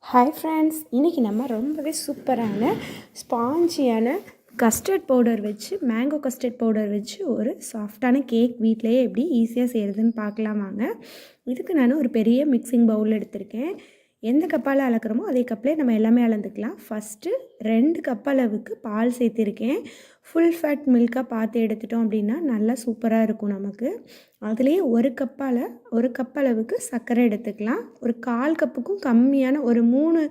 Hi friends, இன்றைக்கி நம்ம ரொம்பவே சூப்பரான ஸ்பாஞ்சியான கஸ்டர்ட் பவுடர் வச்சு மேங்கோ கஸ்டர்ட் பவுடர் வச்சு ஒரு சாஃப்டான கேக் வீட்டிலையே எப்படி ஈஸியாக செய்கிறதுன்னு பார்க்கலாம் வாங்க. இதுக்கு நான் ஒரு பெரிய மிக்சிங் பவுல் எடுத்திருக்கேன். எந்த கப்பால் அளக்குறோமோ அதே கப்பிலே நம்ம எல்லாமே அளந்துக்கலாம். ஃபஸ்ட்டு 2 கப் அளவுக்கு பால் சேர்த்திருக்கேன். ஃபுல் ஃபேட் மில்காக பார்த்து எடுத்துட்டோம் அப்படின்னா நல்லா சூப்பராக இருக்கும் நமக்கு. அதுலேயே ஒரு கப் அளவுக்கு சர்க்கரை எடுத்துக்கலாம். ஒரு 1/4 கப்புக்கும் கம்மியான ஒரு 3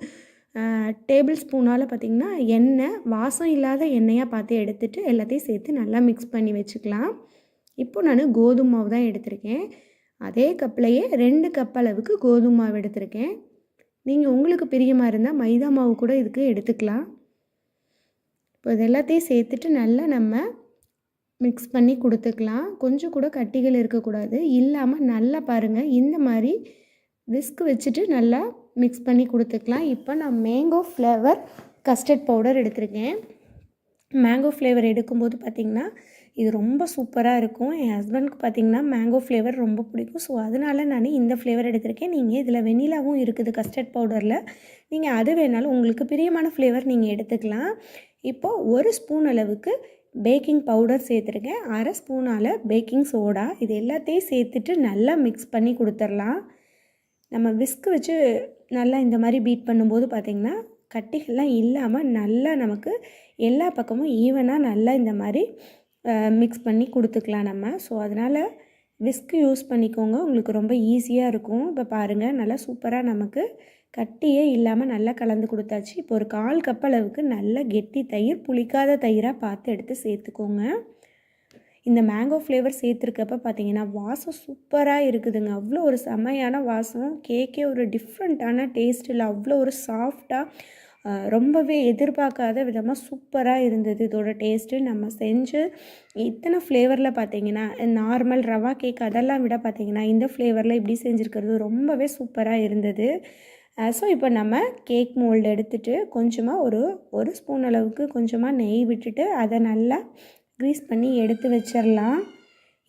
டேபிள் ஸ்பூனால் பார்த்திங்கன்னா எண்ணெய், வாசம் இல்லாத எண்ணெயாக பார்த்து எடுத்துகிட்டு எல்லாத்தையும் சேர்த்து நல்லா மிக்ஸ் பண்ணி வச்சுக்கலாம். இப்போது நான் கோதுமை மாவு தான் எடுத்திருக்கேன். அதே கப்லையே 2 கப் அளவுக்கு கோதுமை மாவு எடுத்திருக்கேன். நீங்கள் உங்களுக்கு பிரியமாக இருந்தால் மைதா மாவு கூட இதுக்கு எடுத்துக்கலாம். இப்போ இது எல்லாத்தையும் சேர்த்துட்டு நல்லா நம்ம மிக்ஸ் பண்ணி கொடுத்துக்கலாம். கொஞ்சம் கூட கட்டிகள் இருக்கக்கூடாது. இல்லாமல் நல்லா பாருங்கள், இந்த மாதிரி விஸ்க் வச்சுட்டு நல்லா மிக்ஸ் பண்ணி கொடுத்துக்கலாம். இப்போ நான் மேங்கோ ஃப்ளேவர் கஸ்டர்ட் பவுடர் எடுத்திருக்கேன். மேங்கோ ஃப்ளேவர் எடுக்கும்போது பார்த்திங்கன்னா இது ரொம்ப சூப்பராக இருக்கும். என் ஹஸ்பண்டுக்கு பார்த்திங்கன்னா மேங்கோ ஃப்ளேவர் ரொம்ப பிடிக்கும். ஸோ அதனால் நான் இந்த ஃப்ளேவர் எடுத்திருக்கேன். நீங்கள் இதில் வெண்ணிலாவும் இருக்குது கஸ்டர்ட் பவுடரில். நீங்கள் அது வேணாலும் உங்களுக்கு பிரியமான ஃப்ளேவர் நீங்கள் எடுத்துக்கலாம். இப்போது 1 ஸ்பூன் அளவுக்கு பேக்கிங் பவுடர் சேர்த்துருக்கேன். 1/2 ஸ்பூனால் பேக்கிங் சோடா. இது எல்லாத்தையும் சேர்த்துட்டு நல்லா மிக்ஸ் பண்ணி கொடுத்துடலாம். நம்ம விஸ்க் வச்சு நல்லா இந்த மாதிரி பீட் பண்ணும்போது பார்த்திங்கன்னா கட்டிகள்லாம் இல்லாமல் நல்லா நமக்கு எல்லா பக்கமும் ஈவனாக நல்லா இந்த மாதிரி மிக்ஸ் பண்ணி கொடுத்துக்கலாம் நம்ம. ஸோ அதனால் விஸ்க் யூஸ் பண்ணிக்கோங்க, உங்களுக்கு ரொம்ப ஈஸியாக இருக்கும். இப்போ பாருங்கள், நல்லா சூப்பராக நமக்கு கட்டியே இல்லாமல் நல்லா கலந்து கொடுத்தாச்சு. இப்போ ஒரு 1/4 கப் அளவுக்கு நல்ல கெட்டி தயிர், புளிக்காத தயிராக பார்த்து எடுத்து சேர்த்துக்கோங்க. இந்த மேங்கோ ஃப்ளேவர் சேர்த்துருக்கப்ப பார்த்தீங்கன்னா வாசம் சூப்பராக இருக்குதுங்க. அவ்வளோ ஒரு செமையான வாசம். கேக்கே ஒரு டிஃப்ரெண்ட்டான டேஸ்ட்டில் அவ்வளோ ஒரு சாஃப்டாக ரொம்பவே எதிர்பார்க்காத விதமாக சூப்பராக இருந்தது இதோட டேஸ்ட்டு. நம்ம செஞ்சு இத்தனை ஃப்ளேவரில் பார்த்திங்கன்னா நார்மல் ரவா கேக் அதெல்லாம் விட பார்த்திங்கன்னா இந்த ஃப்ளேவரில் இப்படி செஞ்சுருக்கிறது ரொம்பவே சூப்பராக இருந்தது. ஸோ இப்போ நம்ம கேக் மோல்டு எடுத்துகிட்டு கொஞ்சமாக ஒரு ஸ்பூன் அளவுக்கு கொஞ்சமாக நெய் விட்டுட்டு அதை நல்லா க்ரீஸ் பண்ணி எடுத்து வச்சிடலாம்.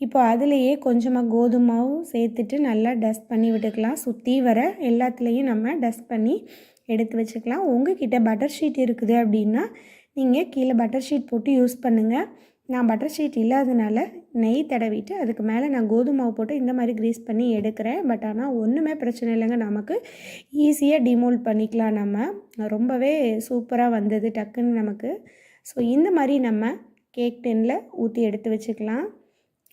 இப்போ அதுலேயே கொஞ்சமாக கோதுமை மாவு சேர்த்துட்டு நல்லா டஸ்ட் பண்ணி விட்டுக்கலாம். சுற்றி வர எல்லாத்துலேயும் நம்ம டஸ்ட் பண்ணி எடுத்து வச்சுக்கலாம். உங்கள்கிட்ட பட்டர் ஷீட் இருக்குது அப்படின்னா நீங்கள் கீழே பட்டர் ஷீட் போட்டு யூஸ் பண்ணுங்கள். நான் பட்டர் ஷீட் இல்லாதனால நெய் தடவிட்டு அதுக்கு மேலே நான் கோதுமை மாவு போட்டு இந்த மாதிரி க்ரீஸ் பண்ணி எடுக்கிறேன். பட் ஆனால் ஒன்றுமே பிரச்சனை இல்லைங்க, நமக்கு ஈஸியாக டிமோல்ட் பண்ணிக்கலாம். நம்ம ரொம்பவே சூப்பராக வந்தது டக்குன்னு நமக்கு. ஸோ இந்த மாதிரி நம்ம கேக் டின்னில் ஊற்றி எடுத்து வச்சுக்கலாம்.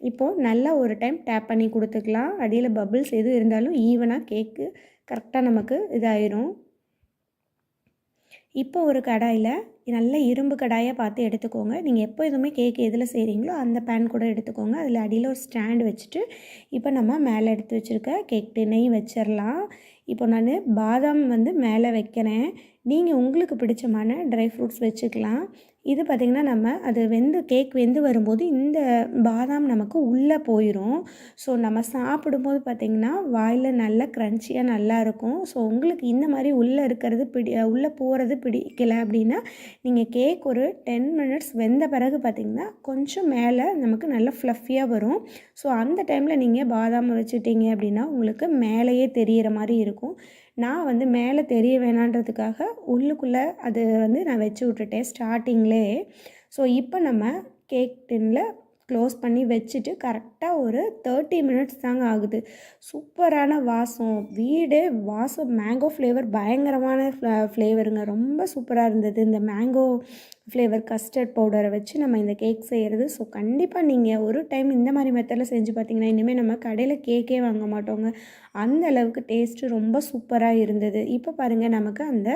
இப்போது நல்லா ஒரு டைம் டேப் பண்ணி கொடுத்துக்கலாம். அடியில் பபிள்ஸ் எதுவும் இருந்தாலும் ஈவனாக கேக்கு கரெக்டாக நமக்கு இதாயிரும். இப்போ ஒரு கடாயில் நல்ல இரும்பு கடாயாக பார்த்து எடுத்துக்கோங்க. நீங்கள் எப்போ எதுவுமே கேக் எதில் செய்கிறீங்களோ அந்த பேன் கூட எடுத்துக்கோங்க. அதில் அடியில் ஒரு ஸ்டாண்டு வச்சுட்டு இப்போ நம்ம மேலே எடுத்து வச்சுருக்க கேக் டின்னையும் வச்சிடலாம். இப்போ நான் பாதாம் மேலே வைக்கிறேன். நீங்கள் உங்களுக்கு பிடிச்சமான ட்ரை ஃப்ரூட்ஸ் வச்சுக்கலாம். இது பார்த்திங்கன்னா நம்ம அது கேக் வெந்து வரும்போது இந்த பாதாம் நமக்கு உள்ளே போயிடும். ஸோ நம்ம சாப்பிடும்போது பார்த்திங்கன்னா வாயில் நல்லா க்ரன்ச்சியாக நல்லாயிருக்கும். ஸோ உங்களுக்கு இந்த மாதிரி உள்ளே இருக்கிறது உள்ளே போகிறது பிடிக்கலை அப்படின்னா நீங்கள் கேக் ஒரு 10 மினிட்ஸ் வெந்த பிறகு பார்த்திங்கன்னா கொஞ்சம் மேலே நமக்கு நல்லா ஃப்ளஃபியாக வரும். ஸோ அந்த டைமில் நீங்கள் பாதாம் வச்சுட்டிங்க அப்படின்னா உங்களுக்கு மேலேயே தெரிகிற மாதிரி இருக்கும். நான் மேலே தெரிய வேணான்றதுக்காக உள்ளுக்குள்ளே அது நான் வச்சு விட்டுட்டேன் ஸ்டார்டிங்லே. ஸோ இப்போ நம்ம கேக் டின்னில் க்ளோஸ் பண்ணி வச்சுட்டு கரெக்டாக ஒரு 30 மினிட்ஸ் தாங்க ஆகுது. சூப்பரான வாசம், வீடே வாசம். மேங்கோ ஃப்ளேவர் பயங்கரமான ஃப்ளேவருங்க, ரொம்ப சூப்பராக இருந்தது இந்த மேங்கோ ஃப்ளேவர் கஸ்டர்ட் பவுடரை வச்சு நம்ம இந்த கேக் செய்கிறது. ஸோ கண்டிப்பாக நீங்கள் ஒரு டைம் இந்த மாதிரி மெத்தடில் செஞ்சு பார்த்தீங்கன்னா இனிமேல் நம்ம கடையில் கேக்கே வாங்க மாட்டோங்க. அந்த அளவுக்கு டேஸ்ட்டு ரொம்ப சூப்பராக இருந்தது. இப்போ பாருங்கள், நமக்கு அந்த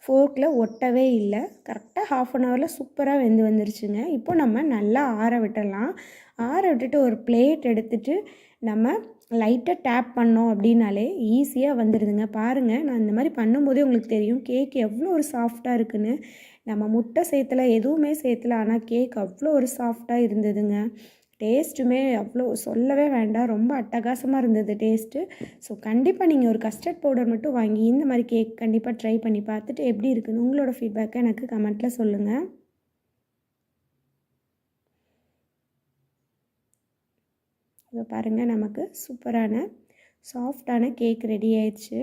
ஃபோர்க்கில் ஒட்டவே இல்லை. கரெக்டாக 1/2 ஹவரில் சூப்பராக வந்துருச்சுங்க. இப்போ நம்ம நல்லா ஆற விட்டுடலாம். ஆற விட்டுட்டு ஒரு பிளேட் எடுத்துகிட்டு நம்ம லைட்டாக டேப் பண்ணோம் அப்படின்னாலே ஈஸியாக வந்துடுதுங்க. பாருங்கள், நான் இந்த மாதிரி பண்ணும்போதே உங்களுக்கு தெரியும் கேக் எவ்வளோ ஒரு சாஃப்டாக இருக்குதுன்னு. நம்ம முட்டை சேர்த்தலை, எதுவுமே சேர்த்தலை, ஆனால் கேக் அவ்வளோ ஒரு சாஃப்டாக இருந்ததுங்க. டேஸ்ட்டுமே அவ்வளோ சொல்லவே வேண்டாம், ரொம்ப அட்டகாசமாக இருந்தது டேஸ்ட்டு. ஸோ கண்டிப்பாக நீங்கள் ஒரு கஸ்டர்ட் பவுடர் மட்டும் வாங்கி இந்த மாதிரி கேக் கண்டிப்பாக ட்ரை பண்ணி பார்த்துட்டு எப்படி இருக்குன்னு உங்களோட ஃபீட்பேக்கை எனக்கு கமெண்ட்டில் சொல்லுங்கள். இப்போ பாருங்கள், நமக்கு சூப்பரான சாஃப்டான கேக் ரெடி ஆயிடுச்சு.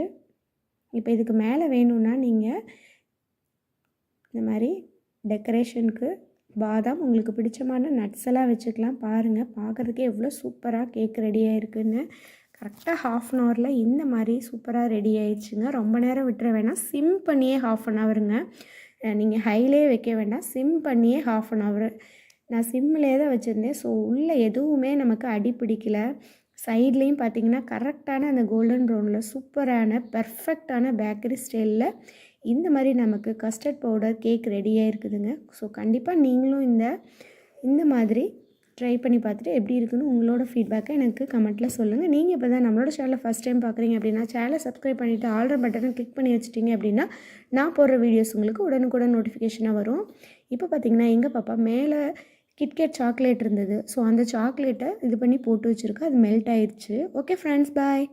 இப்போ இதுக்கு மேலே வேணும்னா நீங்கள் இந்த மாதிரி டெக்கரேஷனுக்கு பாதாம் உங்களுக்கு பிடிச்சமான நட்ஸ் எல்லாம் வச்சுக்கலாம். பாருங்கள், பார்க்குறதுக்கே எவ்வளோ சூப்பராக கேக் ரெடியாக இருக்குதுன்னு. கரெக்டாக 1/2 அன் ஹவரில் இந்த மாதிரி சூப்பராக ரெடி ஆயிடுச்சுங்க. ரொம்ப நேரம் விட்டுற வேணாம், சிம் பண்ணியே 1/2 அன் ஹவருங்க. நீங்கள் ஹைலே வைக்க வேண்டாம், சிம் பண்ணியே 1/2 அன் ஹவர். நான் சிம்மிலே தான் வச்சுருந்தேன். ஸோ உள்ளே எதுவுமே நமக்கு அடி பிடிக்கல. சைட்லேயும் பார்த்திங்கன்னா கரெக்டான அந்த கோல்டன் ப்ரௌனில் சூப்பரான பெர்ஃபெக்டான பேக்கரி ஸ்டைலில் இந்த மாதிரி நமக்கு கஸ்டர்ட் பவுடர் கேக் ரெடியாக இருக்குதுங்க. ஸோ கண்டிப்பாக நீங்களும் இந்த மாதிரி ட்ரை பண்ணி பார்த்துட்டு எப்படி இருக்குன்னு உங்களோட ஃபீட்பேக்கை எனக்கு கமெண்ட்டில் சொல்லுங்கள். நீங்கள் இப்போ தான் நம்மளோட சேனலை ஃபஸ்ட் டைம் பார்க்குறீங்க அப்படின்னா சேனலை சப்ஸ்கிரைப் பண்ணிவிட்டு ஆல்ரெடி பட்டனை கிளிக் பண்ணி வச்சுட்டிங்க அப்படின்னா நான் போடுற வீடியோஸ் உங்களுக்கு உடனுக்குடன் நோட்டிஃபிகேஷனாக வரும். இப்போ பார்த்திங்கன்னா எங்கள் பாப்பா மேலே கிட்கேட் சாக்லேட் இருந்தது. ஸோ அந்த சாக்லேட்டை இது பண்ணி போட்டு வச்சுருக்கா, அது மெல்ட் ஆயிடுச்சு. ஓகே ஃப்ரெண்ட்ஸ், பாய்.